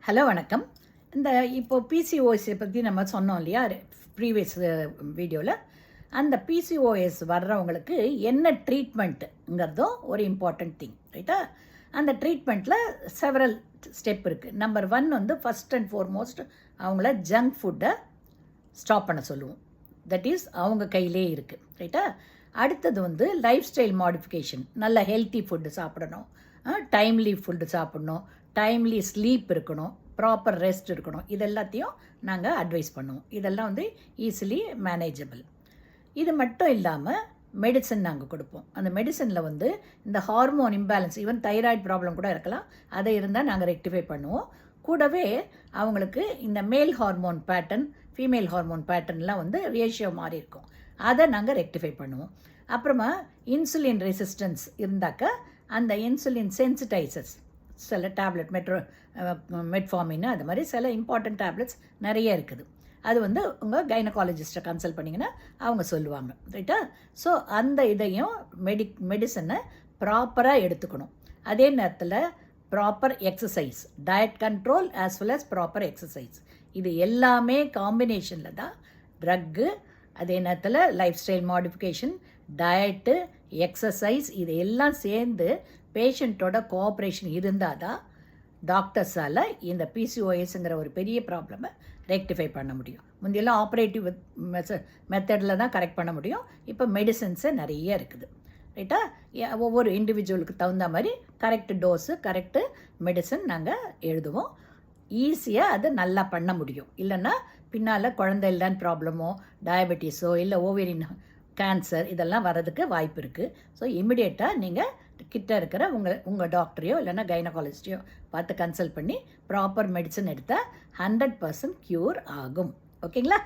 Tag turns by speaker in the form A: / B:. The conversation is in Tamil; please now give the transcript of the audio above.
A: ஹலோ வணக்கம். இந்த இப்போ பிசிஓஎஸை பற்றி நம்ம சொன்னோம் இல்லையா ப்ரீவியஸ் வீடியோவில். அந்த பிசிஓஎஸ் வர்றவங்களுக்கு என்ன ட்ரீட்மெண்ட்டுங்கிறதும் ஒரு இம்பார்ட்டண்ட் திங், ரைட்டா? அந்த ட்ரீட்மெண்ட்டில் செவரல் ஸ்டெப் இருக்குது. நம்பர் 1 வந்து ஃபஸ்ட் அண்ட் ஃபோர்மோஸ்ட் அவங்கள ஜங்க் ஃபுட்டை ஸ்டாப் பண்ண சொல்லுவோம். தட் இஸ் அவங்க கையிலே இருக்குது, ரைட்டா? அடுத்தது வந்து லைஃப் ஸ்டைல் மாடிஃபிகேஷன். நல்ல ஹெல்த்தி ஃபுட்டு சாப்பிடணும், டைம்லி ஃபுட்டு சாப்பிடணும், டைம்லி ஸ்லீப் இருக்கணும், ப்ராப்பர் ரெஸ்ட் இருக்கணும். இது எல்லாத்தையும் நாங்கள் அட்வைஸ் பண்ணுவோம். இதெல்லாம் வந்து ஈஸிலி மேனேஜபிள். இது மட்டும் இல்லாமல் மெடிசன் நாங்கள் கொடுப்போம். அந்த மெடிசனில் வந்து இந்த hormone imbalance, even thyroid problem கூட இருக்கலாம், அதை இருந்தால் நாங்கள் ரெக்டிஃபை பண்ணுவோம். கூடவே அவங்களுக்கு இந்த male hormone pattern, female hormone பேட்டர்ன்லாம் வந்து ரேஷியோ மாறி இருக்கும், அதை நாங்கள் ரெக்டிஃபை பண்ணுவோம். அப்புறமா இன்சுலின் ரெசிஸ்டன்ஸ் இருந்தாக்க அந்த இன்சுலின் சென்சிடைசர்ஸ் சில டேப்லெட் மெட்ஃபார்மின் அது மாதிரி சில இம்பார்ட்டன்ட் டேப்லெட்ஸ் நிறைய இருக்குது. அது வந்து உங்கள் கைனகாலஜிஸ்ட்டை கன்சல்ட் பண்ணிங்கன்னா அவங்க சொல்லுவாங்க, ரைட்டா? ஸோ அந்த இதையும் மெடிசனை ப்ராப்பராக எடுத்துக்கணும். அதே நேரத்தில் proper exercise, diet control as well as proper exercise, இது எல்லாமே காம்பினேஷனில் தான் ட்ரக்கு, அதே நேரத்தில் life style modification, diet, exercise, இது எல்லாம் சேர்ந்து பேஷண்ட்டோட கோஆப்ரேஷன் இருந்தால் தான் டாக்டர்ஸால் இந்த பிசிஓஎஸ்ங்கிற ஒரு பெரிய ப்ராப்ளமை ரெக்டிஃபை பண்ண முடியும். முந்தையெல்லாம் ஆப்ரேட்டிவ் மெத்தடில் தான் கரெக்ட் பண்ண முடியும். இப்போ மெடிசன்ஸு நிறைய இருக்குது, ரைட்டா? ஒவ்வொரு இண்டிவிஜுவலுக்கு தகுந்த மாதிரி கரெக்ட் டோஸு, கரெக்டு மெடிசன் நாங்கள் எழுதுவோம். ஈஸியாக அதை நல்லா பண்ண முடியும். இல்லைன்னா பின்னால் குழந்தை இல்லைன்னு ப்ராப்ளமோ, டயபெட்டிஸோ, இல்லை ஓவேரியன் கேன்சர், இதெல்லாம் வர்றதுக்கு வாய்ப்பு இருக்குது. ஸோ இமிடியேட்டாக நீங்கள் கிட்ட இருக்கிற உங்கள் டாக்டரையோ இல்லைன்னா கைனகாலஜிஸ்டையோ பார்த்து கன்சல்ட் பண்ணி ப்ராப்பர் மெடிசன் எடுத்தால் 100% க்யூர் ஆகும். ஓகேங்களா?